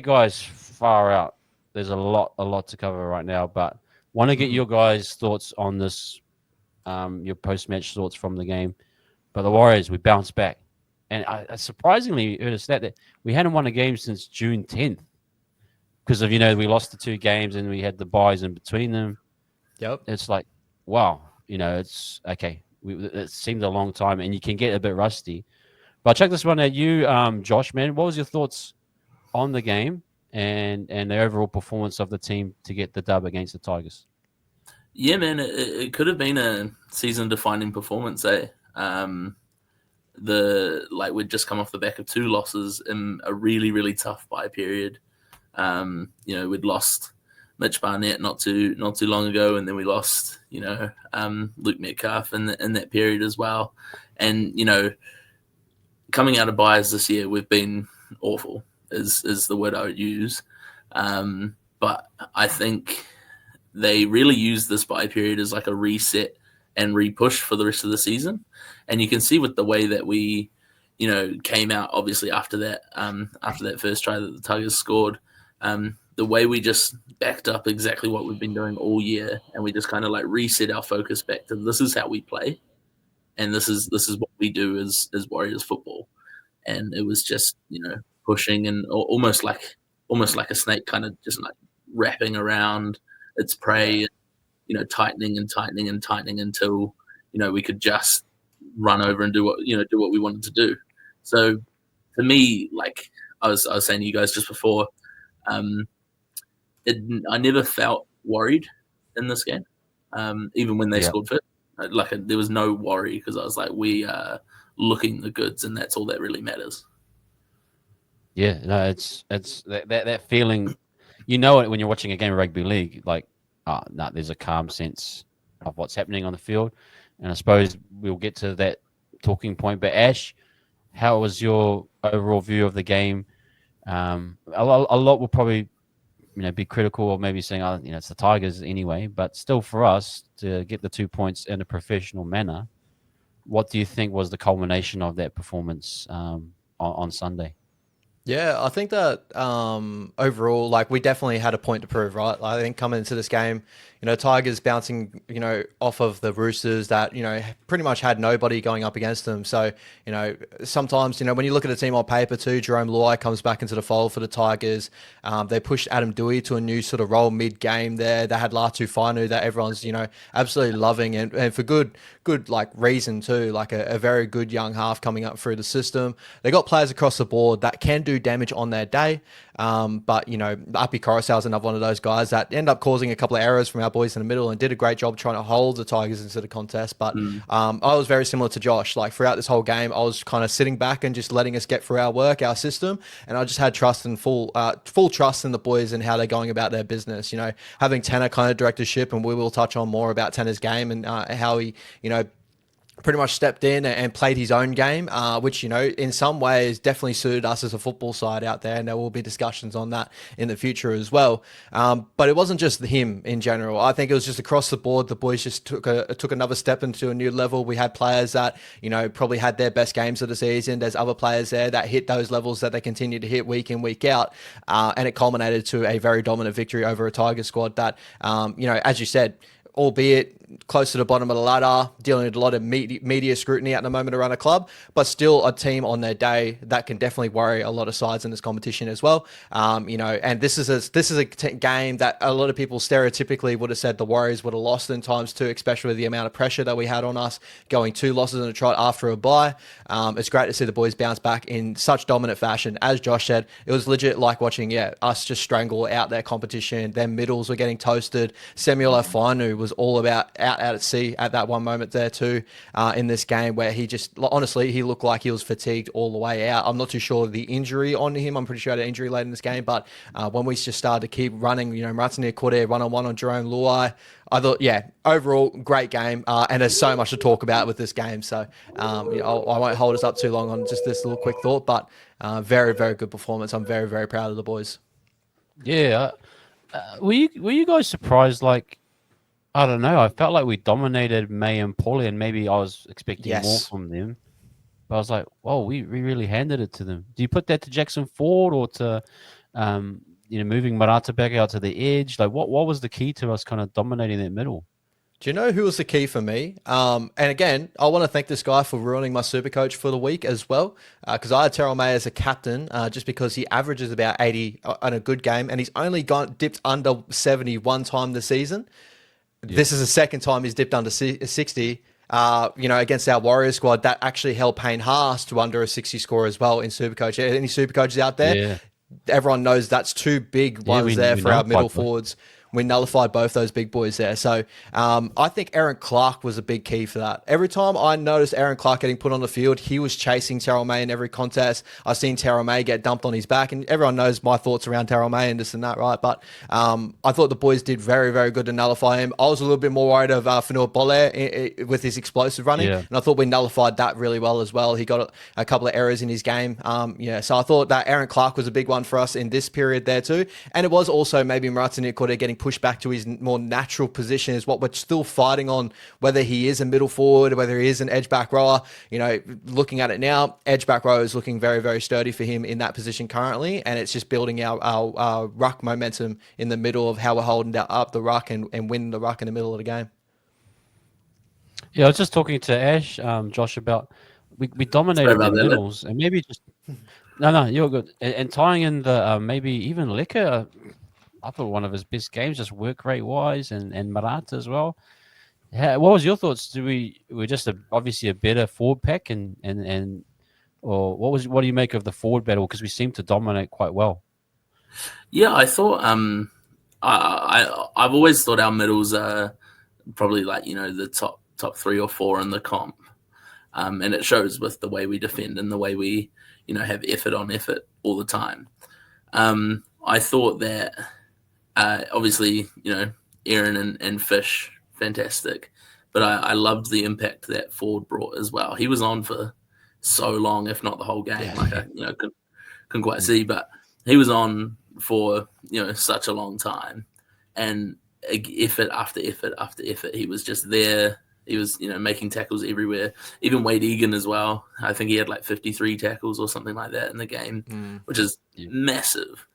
guys, far out. There's a lot to cover right now, but want to get Mm. your guys' thoughts on this, your post-match thoughts from the game. But the Warriors, we bounced back, and I surprisingly heard a stat that we hadn't won a game since June 10th because of we lost the two games and we had the buys in between them. Yep. It's like, wow, it's okay. It seemed a long time, and you can get a bit rusty. But check this one at you, Josh. Man, what was your thoughts on the game and the overall performance of the team to get the dub against the Tigers? Yeah, man, it could have been a season-defining performance, eh? We'd just come off the back of two losses in a really, really tough bye period. We'd lost Mitch Barnett not too long ago, and then we lost, Luke Metcalf in that period as well. And coming out of buys this year, we've been awful. Is the word I would use. But I think they really use this bye period as like a reset and repush for the rest of the season. And you can see with the way that we, came out obviously after that first try that the Tigers scored, the way we just backed up exactly what we've been doing all year, and we just kind of like reset our focus back to this is how we play, and this is what we do as Warriors football. And it was just pushing and almost like a snake, kind of just like wrapping around its prey, tightening and tightening and tightening until we could just run over and do what we wanted to do. So for me, like I was saying to you guys just before, I never felt worried in this game, even when they scored first. There was no worry because I was like, we are looking the goods, and that's all that really matters. Yeah, no, it's that feeling. You know it when you're watching a game of rugby league. Like, there's a calm sense of what's happening on the field, and I suppose we'll get to that talking point. But Ash, how was your overall view of the game? A lot will probably be critical or maybe saying, it's the Tigers anyway. But still, for us to get the 2 points in a professional manner, what do you think was the culmination of that performance on Sunday? Yeah, I think that overall, like we definitely had a point to prove, right? I think coming into this game, Tigers bouncing, off of the Roosters that, pretty much had nobody going up against them. So, sometimes, when you look at a team on paper too, Jerome Luai comes back into the fold for the Tigers. They pushed Adam Dewey to a new sort of role mid-game there. They had Latu Fainu that everyone's, absolutely loving and for good like reason too, like a very good young half coming up through the system. They got players across the board that can do damage on their day. But Api Coruscant is another one of those guys that end up causing a couple of errors from our boys in the middle and did a great job trying to hold the Tigers into the contest. But I was very similar to Josh. Like throughout this whole game, I was kind of sitting back and just letting us get through our work, our system, and I just had trust and full trust in the boys and how they're going about their business. Having Tanner kind of direct the ship, and we will touch on more about Tanner's game and how he, pretty much stepped in and played his own game, which, in some ways definitely suited us as a football side out there. And there will be discussions on that in the future as well. But it wasn't just him in general. I think it was just across the board. The boys just took another step into a new level. We had players that, probably had their best games of the season. There's other players there that hit those levels that they continue to hit week in, week out. And it culminated to a very dominant victory over a Tiger squad that, as you said, albeit close to the bottom of the ladder, dealing with a lot of media scrutiny at the moment around a club, but still a team on their day that can definitely worry a lot of sides in this competition as well. And this is a game that a lot of people stereotypically would have said the Warriors would have lost in times too, especially with the amount of pressure that we had on us going 2 losses in a trot after a bye. It's great to see the boys bounce back in such dominant fashion. As Josh said, it was legit like watching, us just strangle out their competition. Their middles were getting toasted. Samuel Afanu was all about out at sea at that one moment there too, in this game where he just, honestly, he looked like he was fatigued all the way out. I'm not too sure of the injury on him. I'm pretty sure he had an injury late in this game, but when we just started to keep running, Maratini Kore one-on-one on Jerome Luai, I thought, overall, great game, and there's so much to talk about with this game, so I won't hold us up too long on just this little quick thought, but very, very good performance. I'm very, very proud of the boys. Yeah. Were you guys surprised? Like, I don't know. I felt like we dominated May and Paulie, and maybe I was expecting more from them. But I was like, whoa, we really handed it to them. Do you put that to Jackson Ford or to moving Marata back out to the edge. Like, what was the key to us kind of dominating that middle? Do you know who was the key for me? And again, I want to thank this guy for ruining my super coach for the week as well, because I had Terrell May as a captain, just because he averages about 80 on a good game, and he's only dipped under 70 one time this season. Yeah. This is the second time he's dipped under 60. Against our Warriors squad, that actually held Payne Haas to under a 60 score as well in Supercoach. Any Supercoaches out there? Yeah. Everyone knows that's two big ones there for our middle forwards. We nullified both those big boys there. So I think Aaron Clark was a big key for that. Every time I noticed Aaron Clark getting put on the field, he was chasing Terrell May in every contest. I've seen Terrell May get dumped on his back, and everyone knows my thoughts around Terrell May and this and that, right? But I thought the boys did very, very good to nullify him. I was a little bit more worried of Fanua Bolle with his explosive running, and I thought we nullified that really well as well. He got a couple of errors in his game. So I thought that Aaron Clark was a big one for us in this period there too. And it was also maybe Marata Niukore getting pushed back to his more natural position is what we're still fighting on, whether he is a middle forward, whether he is an edge back rower. Looking at it now, edge back row is looking very, very sturdy for him in that position currently, and it's just building our ruck momentum in the middle of how we're holding up the ruck and winning the ruck in the middle of the game. Yeah, I was just talking to Ash, Josh, about we dominated the middles, and maybe just no, you're good, and tying in the maybe even Liquor. I thought one of his best games, just work rate wise, and Marata as well. What was your thoughts? We're just obviously a better forward pack, or what do you make of the forward battle? Because we seem to dominate quite well. Yeah, I thought I've always thought our middles are probably the top 3 or 4 in the comp, and it shows with the way we defend and the way we have effort on effort all the time. I thought that. Obviously, Aaron and Fish, fantastic. But I loved the impact that Ford brought as well. He was on for so long, if not the whole game. Yeah. Couldn't quite see, but he was on for such a long time, and effort after effort after effort. He was just there. He was making tackles everywhere. Even Wade Egan as well. I think he had 53 tackles or something like that in the game, which is massive.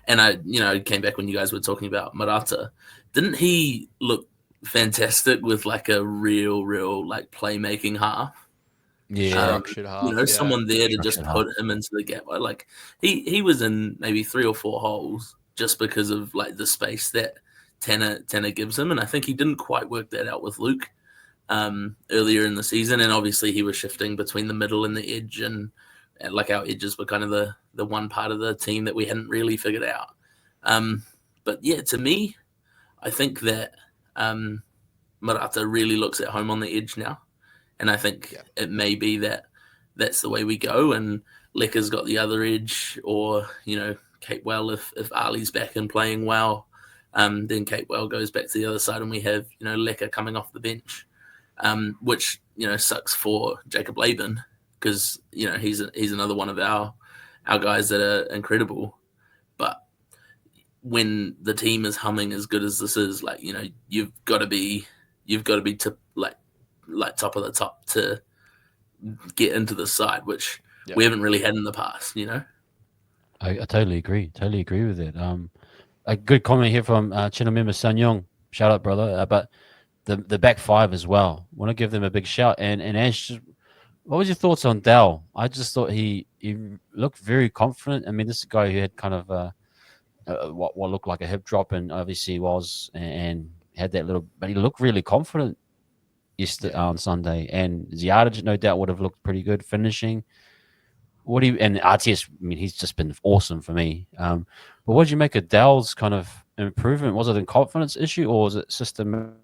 And I came back when you guys were talking about Marata. Didn't he look fantastic with a real playmaking half? Yeah, someone there to just put him into the gap. He was in maybe 3 or 4 holes just because of the space that Tanner gives him, and I think he didn't quite work that out with Luke earlier in the season. And obviously he was shifting between the middle and the edge, and our edges were kind of the one part of the team that we hadn't really figured out. But yeah, to me, I think that Marata really looks at home on the edge now. And I think it may be that that's the way we go. And Lekker's got the other edge, or, Capewell, if Ali's back and playing well, then Capewell goes back to the other side and we have, Lecker coming off the bench, which, sucks for Jacob Laban. Because he's another one of our guys that are incredible, but when the team is humming as good as this is, you've got to be to top of the top to get into the side, which we haven't really had in the past. I totally agree. Totally agree with it. A good comment here from channel member Sun Young. Shout out, brother. But the back 5 as well. Want to give them a big shout. And Ash. What was your thoughts on Dell? I just thought he looked very confident. I mean, this is a guy who had kind of what looked like a hip drop, and obviously was, and had that little, but he looked really confident yesterday on Sunday. And Ziyadage, no doubt, would have looked pretty good finishing. And RTS, I mean, he's just been awesome for me. But what did you make of Dell's kind of improvement? Was it a confidence issue, or was it system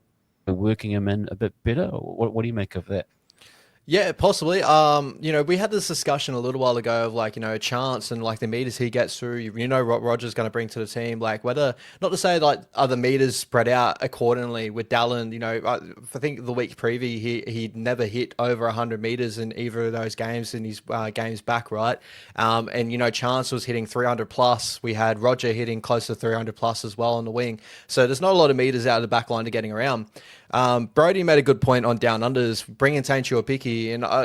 working him in a bit better? What do you make of that? Yeah, possibly. We had this discussion a little while ago of chance and the meters he gets through. What Roger's going to bring to the team, whether, not to say other meters spread out accordingly with Dallin. I think the week preview he never hit over 100 meters in either of those games in his games back, right? And Chance was hitting 300 plus. We had Roger hitting close to 300 plus as well on the wing. So there's not a lot of meters out of the back line to getting around. Brody made a good point on down unders. Bringing Tainora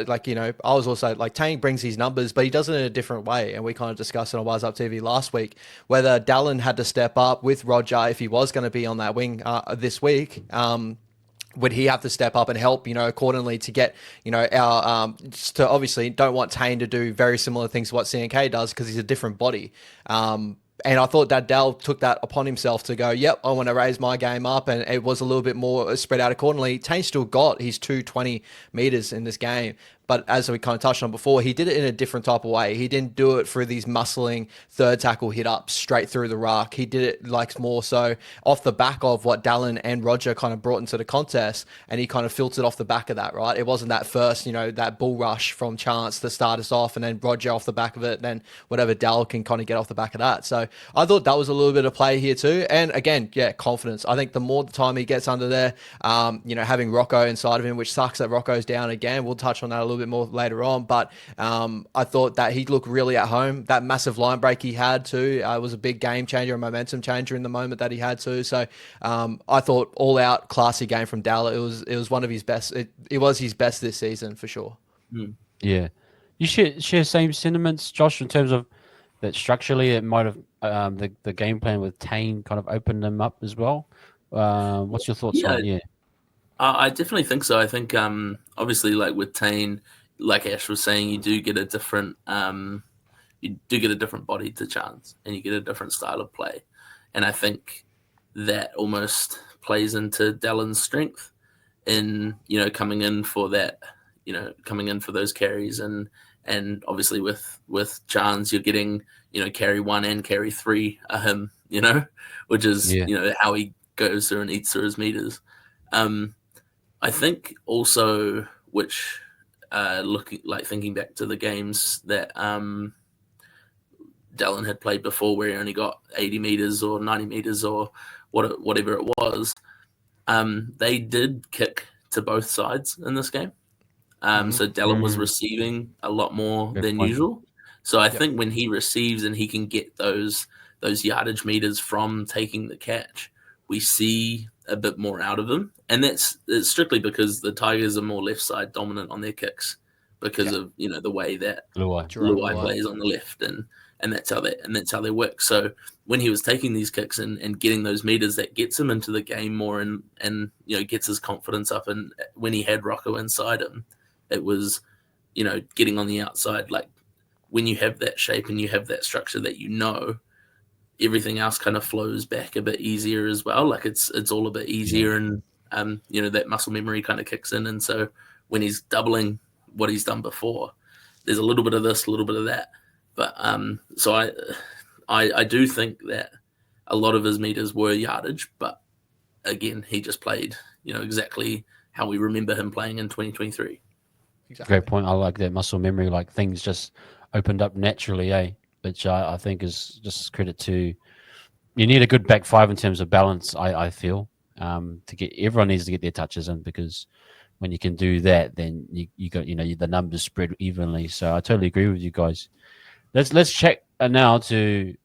Ricky, and I was also like, Tang brings these numbers, but he does it in a different way. And we kind of discussed it on Wise Up TV last week, whether Dallin had to step up with Roger if he was going to be on that wing this week. Would he have to step up and help, accordingly to get, our, to obviously don't want Tane to do very similar things to what CNK does because he's a different body. And I thought that Dell took that upon himself to go, yep, I want to raise my game up. And it was a little bit more spread out accordingly. Tane still got his 220 meters in this game. But as we kind of touched on before, he did it in a different type of way. He didn't do it through these muscling third tackle hit ups straight through the ruck. He did it like more so off the back of what Dallin and Roger kind of brought into the contest. And he kind of filtered off the back of that, right? It wasn't that first, that bull rush from Chance to start us off and then Roger off the back of it. And then whatever Dell can kind of get off the back of that. So I thought that was a little bit of play here too. And again, yeah, confidence. I think the more the time he gets under there, having Rocco inside of him, which sucks that Rocco's down again. We'll touch on that a little bit more later on, but I thought that he looked really at home. That massive line break he had too was a big game changer, a momentum changer in the moment that he had too. So I thought all out classy game from Dalla. It was one of his best. It was his best this season for sure. Yeah, you share same sentiments, Josh, in terms of that structurally it might have the game plan with Tane kind of opened them up as well. What's your thoughts on? Yeah. I definitely think so. I think obviously like with Tane, like Ash was saying, you do get a different body to Chance, and you get a different style of play, and I think that almost plays into Dallin's strength in coming in for that, coming in for those carries, and obviously with Chance you're getting carry 1 and carry 3 are him, which is how he goes through and eats through his meters. I think also, which thinking back to the games that Dallin had played before, where he only got 80 meters or 90 meters or whatever it was, they did kick to both sides in this game. So Dallin was receiving a lot more than usual. So I think when he receives and he can get those yardage meters from taking the catch, we see a bit more out of him, and it's strictly because the Tigers are more left side dominant on their kicks because of the way that Luai plays on the left, and that's how they work. So when he was taking these kicks and getting those meters, that gets him into the game more and gets his confidence up. And when he had Rocco inside him, it was getting on the outside. Like when you have that shape and you have that structure that everything else kind of flows back a bit easier as well. Like it's all a bit easier, and that muscle memory kind of kicks in. And so when he's doubling what he's done before, there's a little bit of this, a little bit of that. But so I do think that a lot of his meters were yardage, but again, he just played exactly how we remember him playing in 2023. Exactly. Great point. I like that muscle memory. Like things just opened up naturally, which I think is just credit to. You need a good back five in terms of balance. I feel to get everyone needs to get their touches in, because when you can do that, then you got the numbers spread evenly. So I totally agree with you guys. Let's check now to